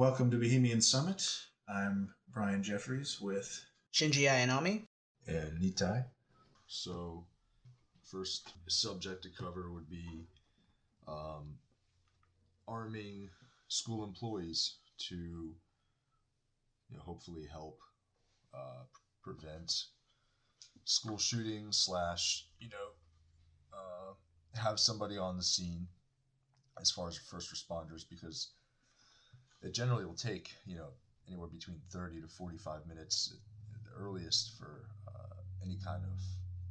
Welcome to Bohemian Summit. I'm Brian Jeffries with Shinji Ayanami. And Nity. So, first subject to cover would be arming school employees to hopefully help prevent school shootings / have somebody on the scene as far as first responders, because it generally will take anywhere between 30 to 45 minutes at the earliest for any kind of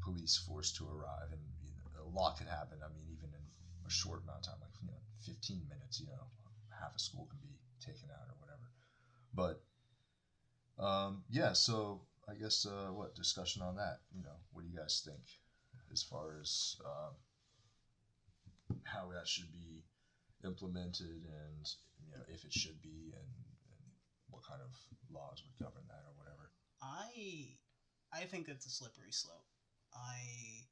police force to arrive, and a lot could happen. I mean, even in a short amount of time, like 15 minutes, half a school can be taken out or whatever. But so I guess what discussion on that? What do you guys think as far as how that should be implemented, and if it should be, and what kind of laws would govern that or whatever? I think it's a slippery slope. I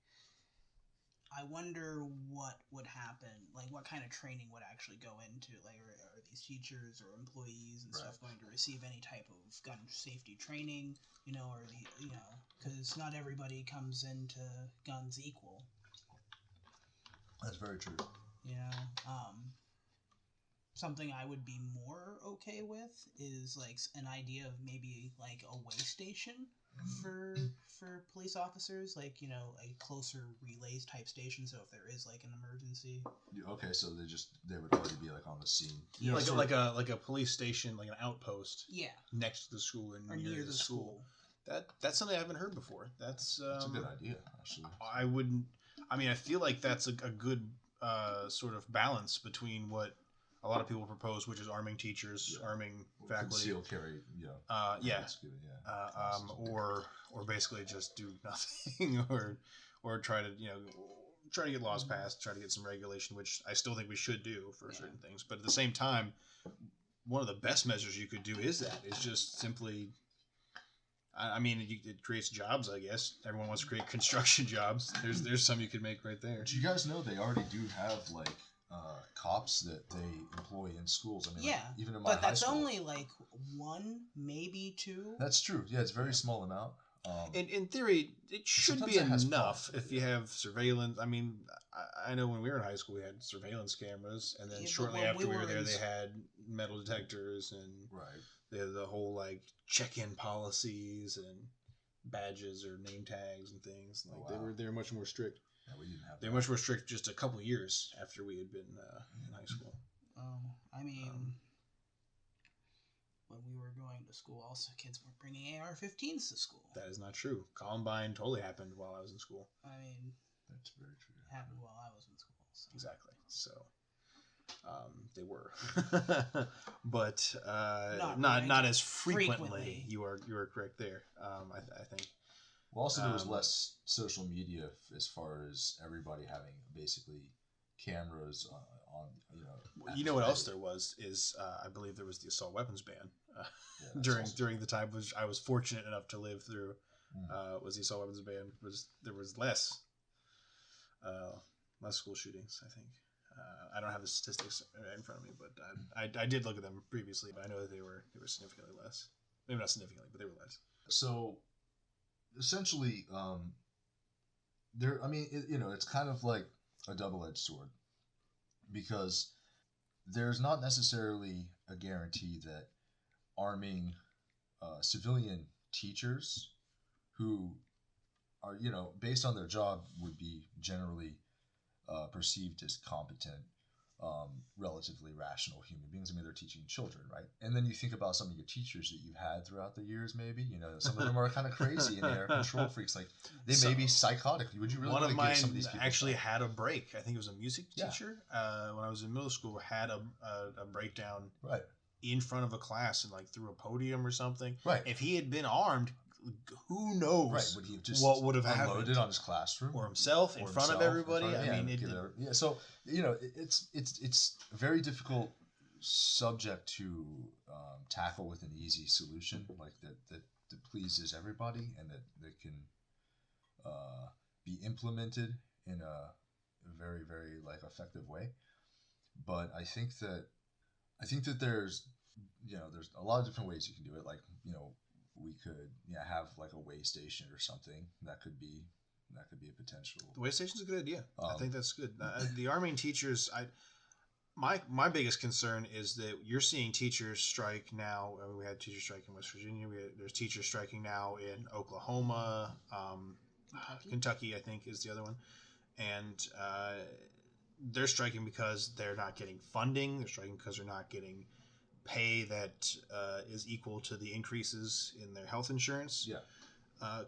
wonder what would happen, like what kind of training would actually go into, like are these teachers or employees and stuff going to receive any type of gun safety training, or because not everybody comes into guns equal. That's very true. Something I would be more okay with is like an idea of maybe like a way station for police officers, like a closer relays type station. So if there is like an emergency, okay, so they would already be like on the scene, like a police station, like an outpost, next to the school and near the school. That's something I haven't heard before. That's a good idea, actually. I feel like that's a good sort of balance between what a lot of people propose, which is arming teachers, arming faculty, concealed carry, that's good, or basically just do nothing, or try to get laws passed, try to get some regulation, which I still think we should do for certain things. But at the same time, one of the best measures you could do is just simply. It creates jobs, I guess. Everyone wants to create construction jobs. There's some you could make right there. Do you guys know they already do have like cops that they employ in schools? Even in my high school. But that's only like one, maybe two. That's true. Yeah, it's a very small amount. In theory, it should be enough if you have surveillance. I know when we were in high school, we had surveillance cameras, and then shortly after we were there, they had metal detectors and they had the whole like check-in policies and badges or name tags and things. They were much more strict. Yeah, we didn't have. They were much more strict just a couple of years after we had been in high school. When we were going to school, also kids were bringing AR-15s to school. That is not true. Columbine totally happened while I was in school. That's very true. It happened while I was in school. So. Exactly. So, they were, but not as frequently. You are correct there. I think. Well, also there was less social media as far as everybody having basically cameras on what else there was is I believe there was the assault weapons ban during the time which I was fortunate enough to live through. Was the assault weapons ban there was less school shootings, I think. I don't have the statistics in front of me, but I did look at them previously, but I know that they were significantly less. Maybe not significantly, but they were less. So essentially, it's kind of like a double-edged sword, because there's not necessarily a guarantee that arming civilian teachers who are, based on their job, would be generally perceived as competent, relatively rational human beings. They're teaching children, right? And then you think about some of your teachers that you've had throughout the years, maybe, some of them are kind of crazy and they're control freaks. Like, they may be psychotic. Would you really one want of to mine give some of these people actually had a break. I think it was a music teacher. When I was in middle school, had a breakdown in front of a class and like through a podium or something. Right. If he had been armed, who knows? Right. Would he have just what would have happened? Unloaded on his classroom, or himself in front of everybody? So it's a very difficult subject to tackle with an easy solution, like that pleases everybody and that can be implemented in a very, very like effective way. But I think that there's there's a lot of different ways you can do it. Like, we could have like a way station or something. That could be a potential. The way station's a good idea. I think that's good. The arming teachers, my biggest concern is that you're seeing teachers strike now. I mean, we had teachers strike in West Virginia. There's teachers striking now in Oklahoma, Kentucky, I think, is the other one, and they're striking because they're not getting funding. They're striking because they're not getting pay that is equal to the increases in their health insurance. Yeah.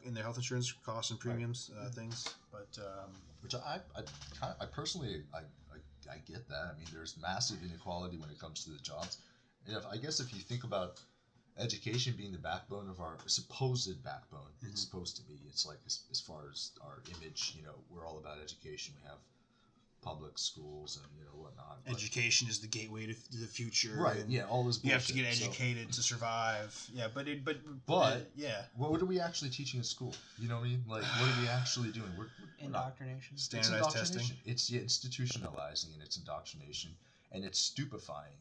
In their health insurance costs and premiums, things. But which I personally I get that. I mean, there's massive inequality when it comes to the jobs. And I guess if you think about education being the backbone of our supposed backbone, it's supposed to be. It's like as far as our image, we're all about education. We have public schools and whatnot. Education is the gateway to the future. Right. Yeah. All this bullshit. You have to get educated to survive. Yeah. But yeah. What are we actually teaching in school? You know what I mean? Like, what are we actually doing? We're indoctrination. Standardized testing. It's institutionalizing, and it's indoctrination, and it's stupefying.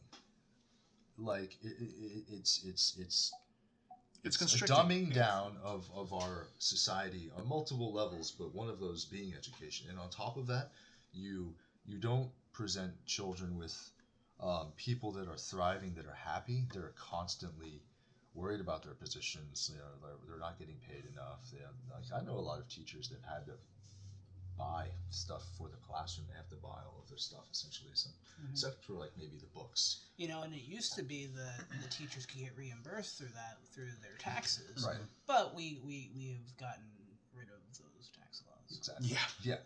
Like it's a constricting. dumbing down of our society on multiple levels, but one of those being education. And on top of that, you don't present children with people that are thriving, that are happy. They're constantly worried about their positions. They're not getting paid enough. I know a lot of teachers that had to buy stuff for the classroom. They have to buy all of their stuff essentially, except for like maybe the books. And it used to be that the teachers could get reimbursed through their taxes. Right. But we have gotten rid of those tax laws. Exactly. Yeah.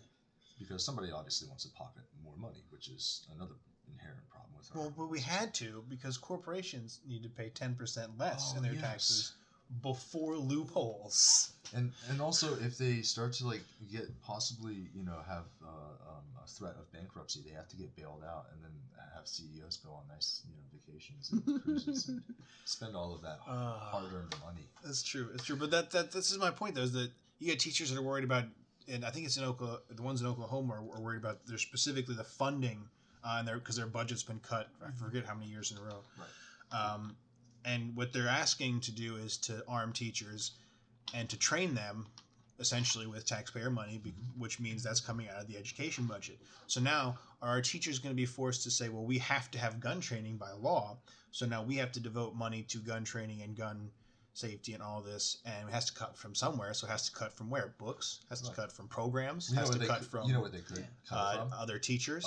Because somebody obviously wants to pocket more money, which is another inherent problem with our. Well, but we had to, because corporations need to pay 10% less in their taxes before loopholes. And also, if they start to get possibly have a threat of bankruptcy, they have to get bailed out and then have CEOs go on nice vacations and cruises and spend all of that hard-earned money. That's true. It's true. But this is my point, though, is that you get teachers that are worried about. And I think it's in Oklahoma. The ones in Oklahoma are worried about specifically the funding, because their budget's been cut. I forget how many years in a row. Right. And what they're asking to do is to arm teachers and to train them, essentially with taxpayer money, which means that's coming out of the education budget. So now, are our teachers going to be forced to say, well, we have to have gun training by law, so now we have to devote money to gun training and gun safety and all this, and it has to cut from somewhere. So it has to cut from where? Books. Has to cut from programs. Has to cut from. You know what they could cut from? Other teachers.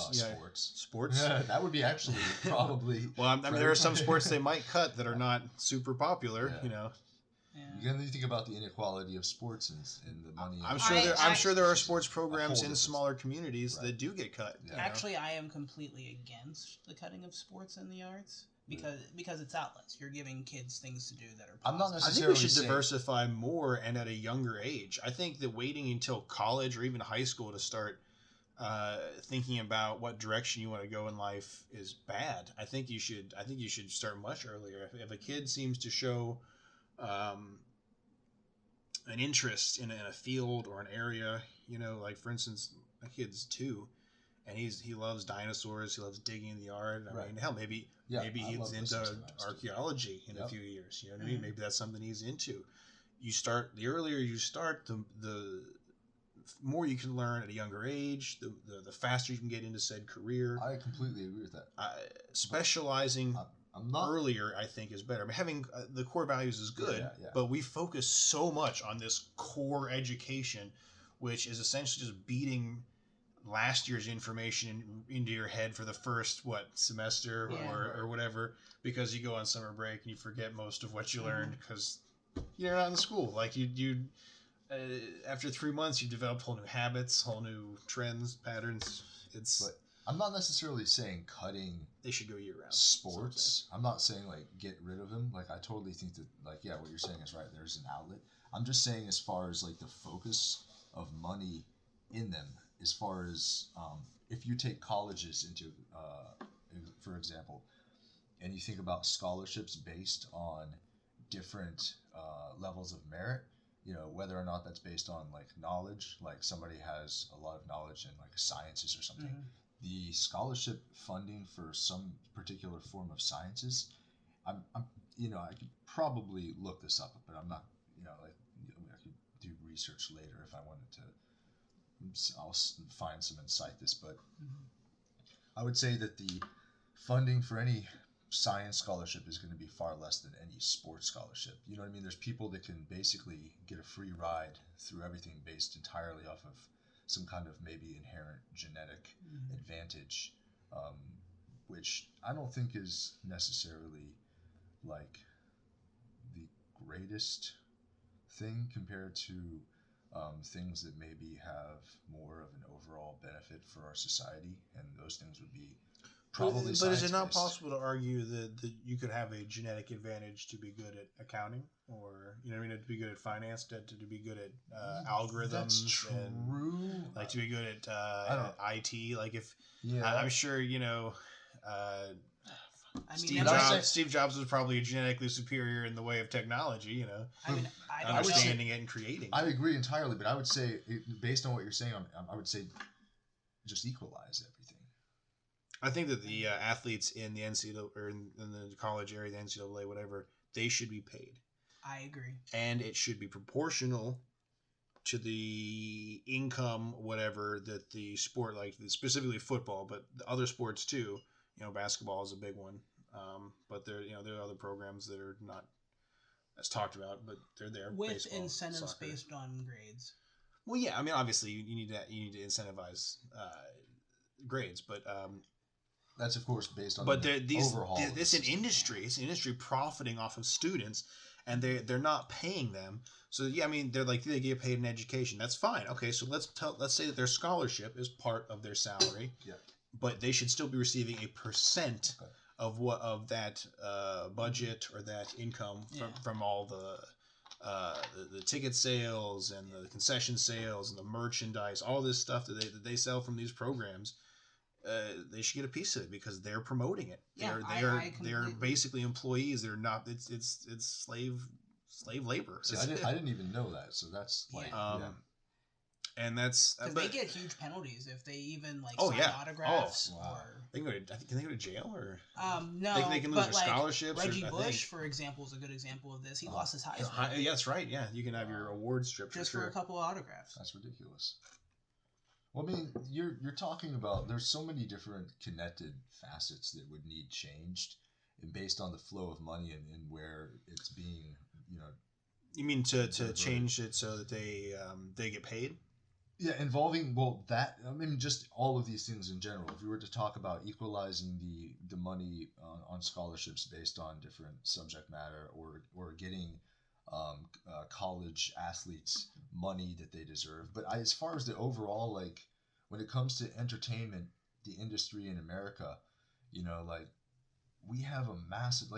Sports. Yeah, that would be actually probably. Well, I mean, there are some sports they might cut that are not super popular. Yeah. You gotta think about the inequality of sports and the money. I'm sure there are sports programs in smaller communities that do get cut. Yeah. Actually, I am completely against the cutting of sports and the arts. Because it's outlets. You're giving kids things to do that are positive. I'm not necessarily I think we should diversify more and at a younger age. I think that waiting until college or even high school to start thinking about what direction you want to go in life is bad. I think you should start much earlier. If a kid seems to show an interest in a field or an area, like for instance, my kid's 2. And he loves dinosaurs. He loves digging in the yard. I mean, hell, maybe he's into archaeology in a few years. You know what I mean? Maybe that's something he's into. The earlier you start, the more you can learn at a younger age. The faster you can get into said career. I completely agree with that. Specializing earlier, I think, is better. I mean, having the core values is good, but we focus so much on this core education, which is essentially just beating last year's information into your head for the first semester or whatever, because you go on summer break and you forget most of what you learned because you're not in school. Like you after 3 months you develop whole new habits, whole new trends, patterns. But I'm not necessarily saying cutting. They should go year round. Sports. I'm not saying get rid of them. I totally think that what you're saying is right. There's an outlet. I'm just saying as far as the focus of money in them. As far as if you take colleges into, for example, and you think about scholarships based on different levels of merit, whether or not that's based on knowledge, somebody has a lot of knowledge in sciences or something, the scholarship funding for some particular form of sciences, I'm I could probably look this up, but I'm not, I could do research later if I wanted to. I'll find some and cite this, but I would say that the funding for any science scholarship is going to be far less than any sports scholarship. You know what I mean? There's people that can basically get a free ride through everything based entirely off of some kind of maybe inherent genetic advantage, which I don't think is necessarily like the greatest thing compared to things that maybe have more of an overall benefit for our society, and those things would be probably. But is it not possible to argue that you could have a genetic advantage to be good at accounting, or to be good at finance, to be good at algorithms? That's true. And, like to be good at IT. Like if I'm sure Steve Jobs was probably genetically superior in the way of technology, understanding it and creating. I agree entirely, but I would say, based on what you're saying, I would say just equalize everything. I think that the athletes in the NCAA or in the college area, the NCAA, whatever, they should be paid. I agree. And it should be proportional to the income, whatever, that the sport, like specifically football, but the other sports too. Basketball is a big one, but there are other programs that are not as talked about, but they're there with baseball, incentives soccer. Based on grades. Well, yeah, I mean, obviously you need to incentivize grades, but that's of course based on. But it's an industry. It's an industry profiting off of students, and they're not paying them. So yeah, I mean, they get paid in education. That's fine. Okay, so let's say that their scholarship is part of their salary. Yeah. But they should still be receiving a percent of that budget or that income from all the ticket sales and the concession sales and the merchandise, all this stuff that they sell from these programs. They should get a piece of it because they're promoting it. They're basically employees. They're not. It's slave labor. See, I didn't even know that. So that's like And that's because they get huge penalties if they even sign autographs. Oh, wow. Can they go to jail or? No, they can lose their scholarships. Reggie Bush, for example, is a good example of this. He lost his Heisman. Yeah, that's right. Yeah, you can have your award strip just for a couple of autographs. That's ridiculous. Well, I mean, you're talking about there's so many different connected facets that would need changed, and based on the flow of money and where it's being, You mean to change it so that they get paid? Yeah, involving just all of these things in general. If we were to talk about equalizing the money on scholarships based on different subject matter, or getting college athletes money that they deserve, but as far as the overall, when it comes to entertainment, the industry in America, we have a massive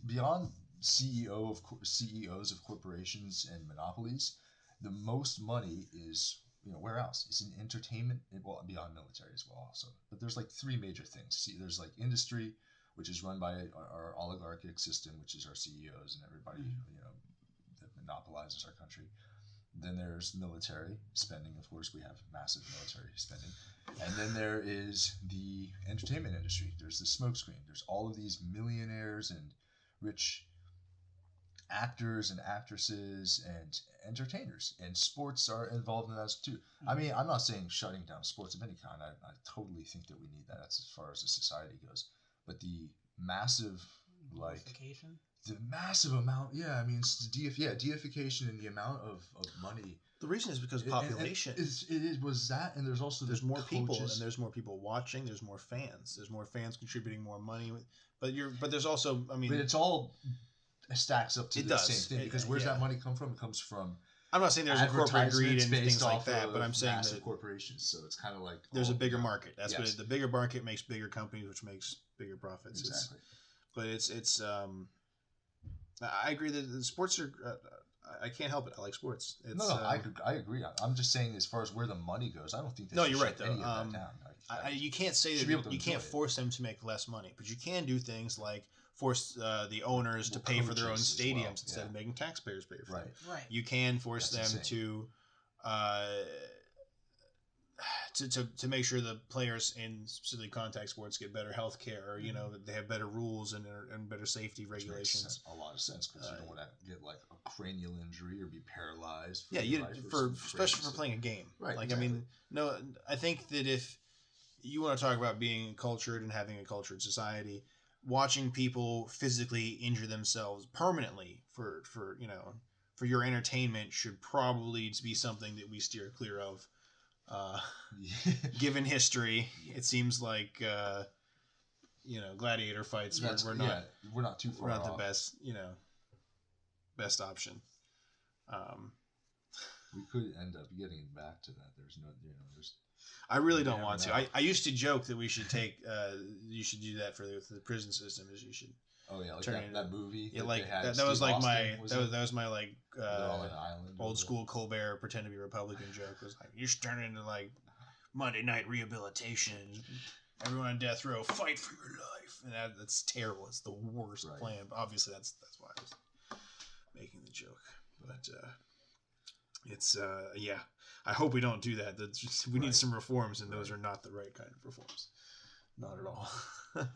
beyond CEOs of corporations and monopolies, the most money is. Where else? It's in entertainment, beyond military as well also. But there's three major things. See, there's industry, which is run by our oligarchic system, which is our CEOs and everybody, that monopolizes our country. Then there's military spending. Of course, we have massive military spending. And then there is the entertainment industry. There's the smokescreen. There's all of these millionaires and rich actors and actresses and entertainers, and sports are involved in that too. I mean, I'm not saying shutting down sports of any kind. I totally think that we need that. That's as far as the society goes. But the massive amount, deification and the amount of money. The reason is because population. It was that, and there's also there's more people, and there's more people watching. There's more fans. There's more fans contributing more money. But there's also, I mean, but it's all stacks up to the same thing, because where's that money come from? It comes from. I'm not saying there's a corporate greed and things like that, but I'm saying that corporations. So it's kind of like there's a bigger market. That's what the bigger market makes bigger companies, which makes bigger profits. Exactly. It's I agree that the sports are. I can't help it. I like sports. I agree. I'm just saying, as far as where the money goes, I don't think. You're right though. You can't say that you can't force them to make less money, but you can do things like force the owners to pay for their own stadiums instead of making taxpayers pay for them. Right. You can force them to to make sure the players in specifically contact sports get better health care, or that they have better rules and better safety regulations. Makes a lot of sense, because you don't want to get like a cranial injury or be paralyzed. Especially for playing a game. Right. Like exactly. I think that if you want to talk about being cultured and having a cultured society, watching people physically injure themselves permanently for your entertainment should probably be something that we steer clear of. Given history, it seems like gladiator fights we're not too far off. The best option. We could end up getting back to that. I really don't want to. I used to joke that we should take. You should do that for the prison system. Is you should. Oh yeah, like that movie. Yeah, like that was like that was my like old school Colbert pretend to be Republican joke. Was like, you should turn it into like Monday Night Rehabilitation. Everyone on death row, fight for your life, and that's terrible. It's the worst plan. But obviously, that's why I was making the joke. But it's I hope we don't do that. We need some reforms, and those are not the right kind of reforms. Not at all. I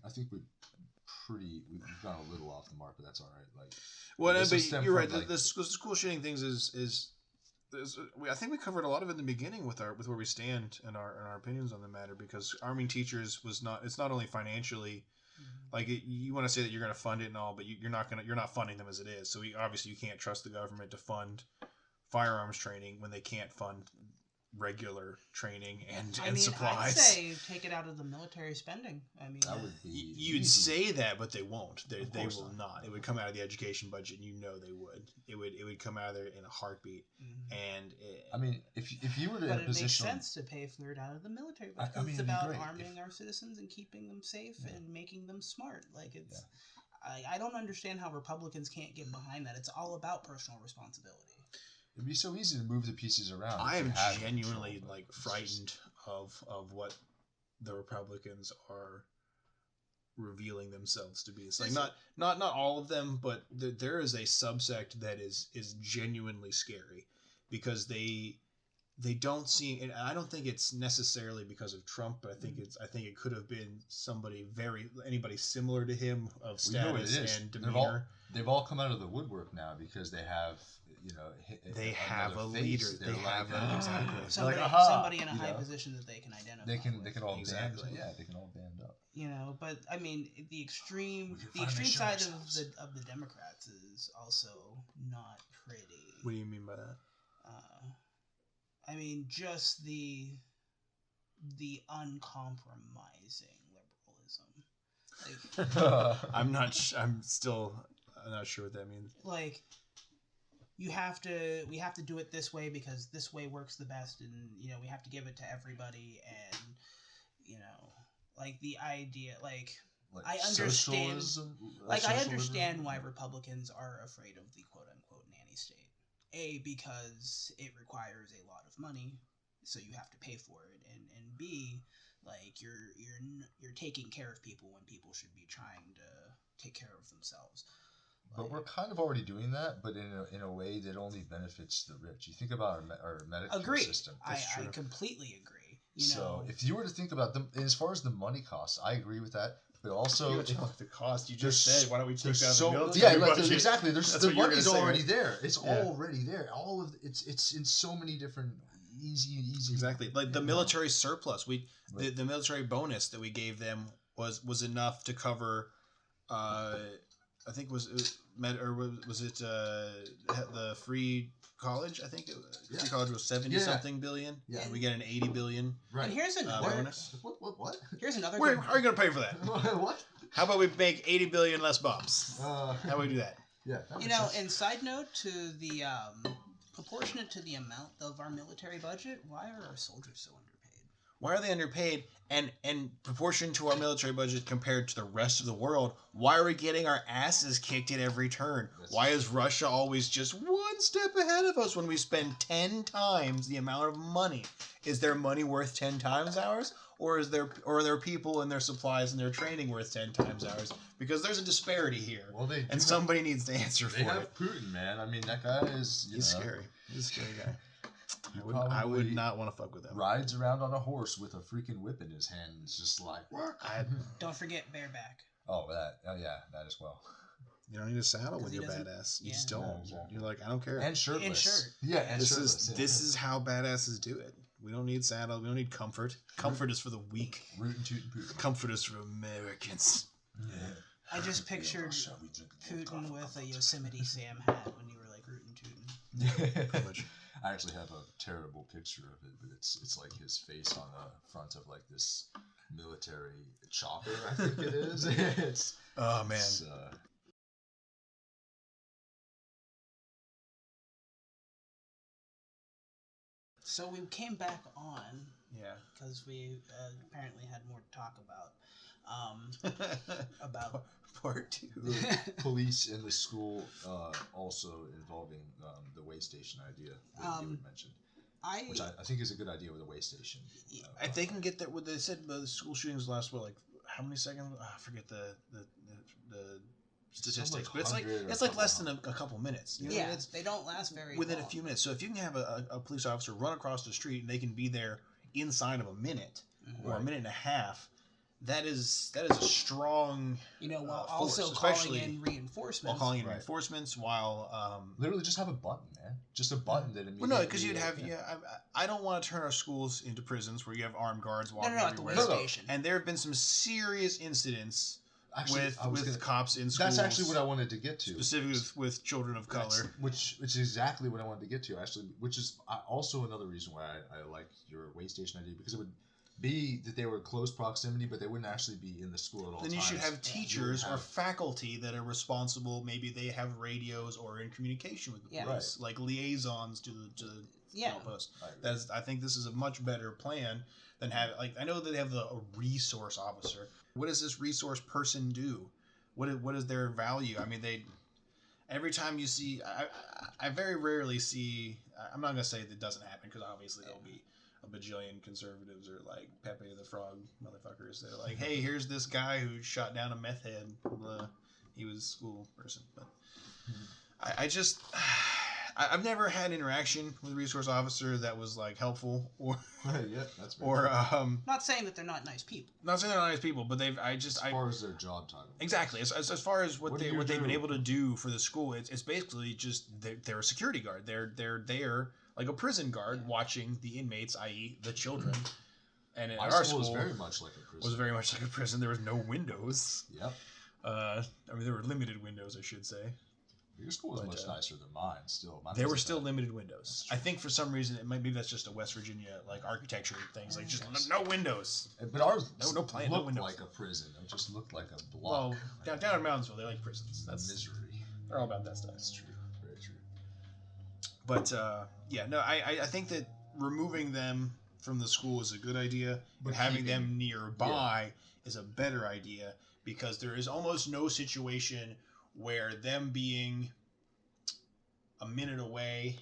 think we've gone a little off the mark, but that's all right. But you're right. The school shooting things is I think we covered a lot of it in the beginning with where we stand and our opinions on the matter, because arming teachers it's not only financially. Like you want to say that you're going to fund it and all, but you're not funding them as it is. So obviously you can't trust the government to fund firearms training when they can't fund regular training and supplies. I'd say take it out of the military spending. I mean, that would be you'd say that, but they won't. They will not. It would come out of the education budget, and they would. It would come out of there in a heartbeat. Mm-hmm. And if you were in a position, it makes sense to pay for it out of the military budget. It's about arming our citizens and keeping them safe and making them smart. Like it's, I don't understand how Republicans can't get behind that. It's all about personal responsibility. It'd be so easy to move the pieces around. I am genuinely frightened of what the Republicans are revealing themselves to be. It's like not all of them, but there is a subsect that is genuinely scary, because they don't seem, and I don't think it's necessarily because of Trump, but I think it could have been anybody similar to him of status and demeanor. They've all come out of the woodwork now because they have. They have a leader. They have exactly somebody in a high position that they can identify. They can all band. Yeah, they can all band up. But I mean, the extreme side of the Democrats is also not pretty. What do you mean by that? I mean, just the uncompromising liberalism. I'm still not sure what that means. Like, we have to do it this way because this way works the best, and we have to give it to everybody, and like the idea, like I understand, I understand why Republicans are afraid of the quote unquote nanny state. A, because it requires a lot of money, so you have to pay for it, and B, like you're taking care of people when people should be trying to take care of themselves. But we're kind of already doing that, but in a way that only benefits the rich. You think about our medical system. I completely agree. So if you were to think about them, as far as the money costs, I agree with that. But also, the cost you just said, why don't we take down the military budget? Exactly. The money's already there. It's already there. All of it's in so many different easy. Exactly, like the military surplus. The military bonus that we gave them was enough to cover. I think was it the free college? I think free college was 70-something billion. Yeah, and we get an 80 billion. Right. And here's another bonus. What? Here's another. Where are you going to pay for that? What? How about we make 80 billion less bumps? How do we do that? Yeah. And side note to the proportionate to the amount of our military budget, why are our soldiers so underpaid? Why are they underpaid? And proportion to our military budget compared to the rest of the world, why are we getting our asses kicked at every turn? Why is Russia always just one step ahead of us when we spend 10 times the amount of money? Is their money worth 10 times ours? Or are there people and their supplies and their training worth 10 times ours? Because there's a disparity here. Well, somebody needs to answer for it. They have Putin, man. I mean, that guy is... He's scary. He's a scary guy. I would not want to fuck with him. Rides around on a horse with a freaking whip in his hand. And it's just like, Don't forget bareback. Oh, yeah, that as well. You don't need a saddle when you're badass. You just don't. Yeah, exactly. You're like, I don't care. And shirtless. And shirt. Yeah, and shirtless. This is how badasses do it. We don't need saddle. We don't need comfort. Comfort is for the weak. Rootin' tootin' Putin. Comfort is for Americans. Yeah. I just pictured Putin with a Yosemite Sam hat when you were like rootin' tootin'. Pretty much. I actually have a terrible picture of it, but it's like his face on the front of like this military chopper, I think it is. Oh man. So we came back on. Yeah. Because we apparently had more to talk about part 2. Police in the school, also involving the way station idea that you had mentioned. Which I think is a good idea with a way station. If they can get that, what they said, the school shootings last, like how many seconds? I forget the statistics, but it's like less than a couple minutes. You know? Yeah, they don't last very within long. a few minutes. So if you can have a police officer run across the street and they can be there inside of a minute or a minute and a half, that is a strong. While force, also calling in reinforcements. While calling in reinforcements, while literally just have a button, man. Just a button that immediately. Well, no, because you'd have I don't want to turn our schools into prisons where you have armed guards walking everywhere. At the way station. And there have been some serious incidents with cops in schools. That's actually what I wanted to get to. Specifically with children of color. Which is exactly what I wanted to get to, actually. Which is also another reason why I like your way station idea, because it would be that they were in close proximity, but they wouldn't actually be in the school at all times. Then you should have teachers or faculty that are responsible. Maybe they have radios or in communication with the police, like liaisons to the outpost. I think this is a much better plan than have I know that they have a resource officer. What does this resource person do? What is their value? I mean, every time you see, I very rarely see. I'm not gonna say that doesn't happen, because obviously there'll be a bajillion conservatives or like Pepe the Frog motherfuckers. They're like, hey, here's this guy who shot down a meth head. He was a school person, but I've never had interaction with a resource officer that was like helpful or that's or not saying that they're not nice people. Not saying they're not nice people, but as far as their job title. Exactly. As far as what they've been able to do for the school, it's basically just they're a security guard. They're there like a prison guard watching the inmates, i.e. the children. And our school was very much like a prison. Was very much like a prison. There was no windows. Yep. I mean, there were limited windows, I should say. Your school was much nicer than mine. Still, there were still limited windows. I think for some reason maybe that's just a West Virginia like architecture things, like just no windows. But ours looked like a prison. It just looked like a block. Well, down in Moundsville, they like prisons. That's misery. They're all about that stuff. That's true. Very true. But I think that removing them from the school is a good idea, but having them nearby is a better idea, because there is almost no situation where them being a minute away,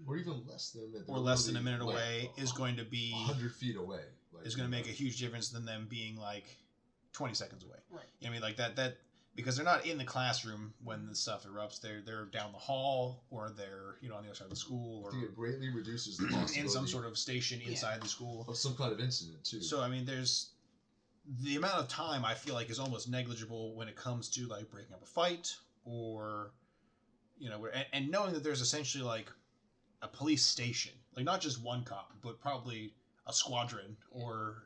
or even less than a minute, a minute away, is going to be 100 feet away. Is going to make a huge difference than them being like 20 seconds away. Right. You know what I mean, like that because they're not in the classroom when the stuff erupts. They're down the hall, or they're on the other side of the school, or I think it greatly reduces the possibility in some sort of station inside the school of some kind of incident too. So I mean, there's the amount of time I feel like is almost negligible when it comes to like breaking up a fight, or and knowing that there's essentially like a police station, like not just one cop, but probably a squadron or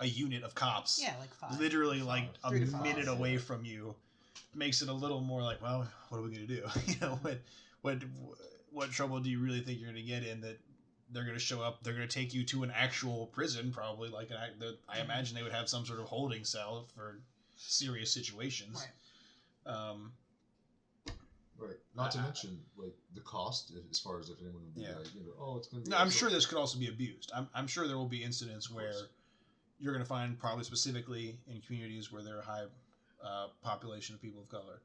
a unit of cops. Yeah, like 5. Literally like a minute away from you, makes it a little more like, well, what are we gonna do? What trouble do you really think you're gonna get in that? They're going to show up. They're going to take you to an actual prison, probably. I imagine they would have some sort of holding cell for serious situations. Right. Right. Not to mention like the cost, as far as if anyone would be like, it's going to be. No, I'm sure this could also be abused. I'm sure there will be incidents where you're going to find, probably specifically in communities where there are high population of people of color,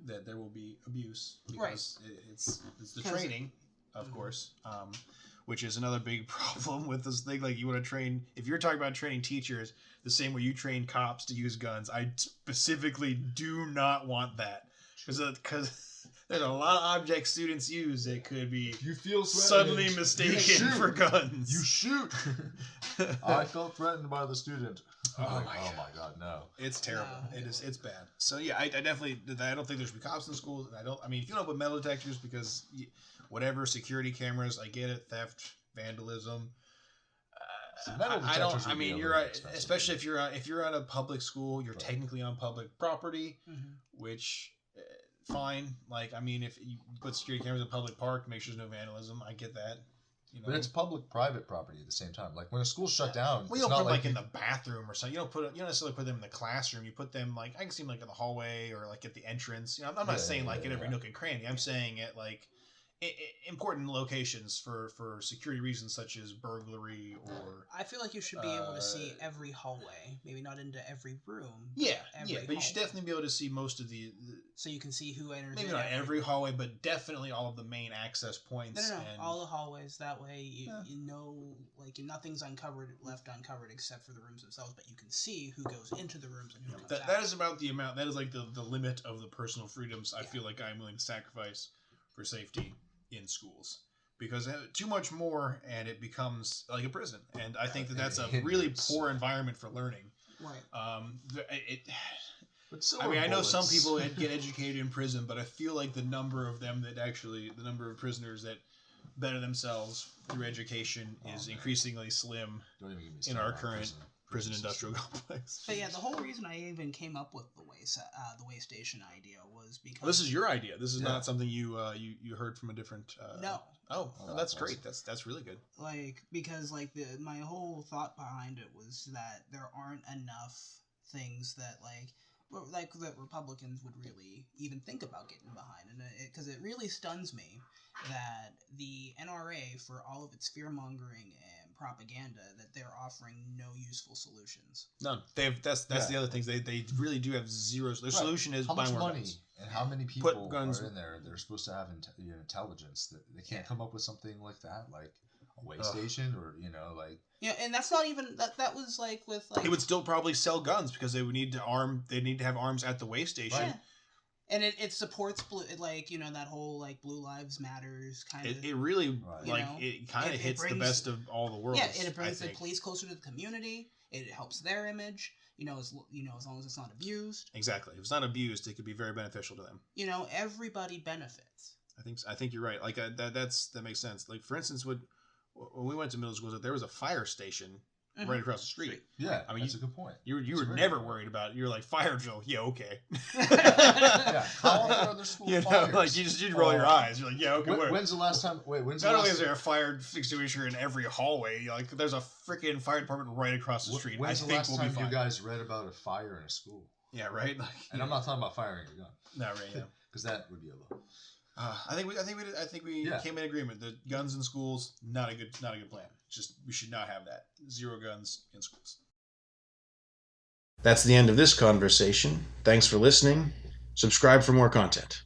that there will be abuse, because it's the training, of course. Which is another big problem with this thing. Like, you want to train, if you're talking about training teachers the same way you train cops to use guns, I specifically do not want that. Because There's a lot of objects students use that could be you feel suddenly mistaken for guns. You shoot. I felt threatened by the student. Oh my god, no! It's terrible. It's bad. So yeah, I definitely I don't think there should be cops in schools. And I mean, if you don't put metal detectors because whatever security cameras, I get it, theft, vandalism. I don't. I mean, you're right. Especially if you're at a public school, you're technically on public property, which fine. Like, I mean, if you put security cameras in a public park, make sure there's no vandalism. I get that. You know? But it's public-private property at the same time. Like when a school's shut down, well, you don't put them like in the bathroom or something. You don't necessarily put them in the classroom. You put them like I can see them like in the hallway or like at the entrance. You know, I'm not saying like at every nook and cranny. I'm saying at like important locations for security reasons such as burglary or. I feel like you should be able to see every hallway, maybe not into every room. Yeah, but you should definitely be able to see most of the so you can see who enters. Maybe not every hallway, but definitely all of the main access points. No, all the hallways. That way, you know, like nothing's left uncovered except for the rooms themselves. But you can see who goes into the rooms and who comes out. That is about the amount. That is like the limit of the personal freedoms I feel like I'm willing to sacrifice for safety in schools, because too much more and it becomes like a prison, and I think that's a really poor environment for learning. Right. I mean, I know some people get educated in prison, but I feel like the number of prisoners that better themselves through education is increasingly slim in our current prison industrial complex. But yeah, the whole reason I even came up with the way station idea was because this is your idea. This is not something you heard from a different. No. Oh, that's great. That's really good. Like because like my whole thought behind it was that there aren't enough things that that Republicans would really even think about getting behind, and because it really stuns me that the NRA, for all of its fear mongering and propaganda, that they're offering no useful solutions. None. That's the other things. They really do have zero. Their solution is how much money guns. And how many people are in there? They're supposed to have intelligence that they can't come up with something like that, like a way station, or and that's not even that was like with like they would still probably sell guns because they would need to have arms at the way station. Right. And it supports that whole Blue Lives Matters kind of. It really it kind of hits the best of all the worlds. Yeah, and it brings the police closer to the community. It helps their image. As long as it's not abused. Exactly. If it's not abused, it could be very beneficial to them. Everybody benefits. I think you're right. Like that makes sense. Like for instance, when we went to middle school, there was a fire station right across the street. Yeah, I mean, that's a good point. You were never worried about it. You were like, fire drill. Yeah, okay. Yeah, how often are there school fires? Like you'd roll your eyes. You're like, yeah, okay. When's the last time? Not only is there a fire extinguisher in every hallway, there's a freaking fire department right across the street. When's the last time you guys read about a fire in a school? Yeah, right. And I'm not talking about firing a gun. Not right. Yeah. Because that would be a low. I think we came in agreement that guns in schools not a good plan. Just we should not have that. Zero guns in schools. That's the end of this conversation. Thanks for listening. Subscribe for more content.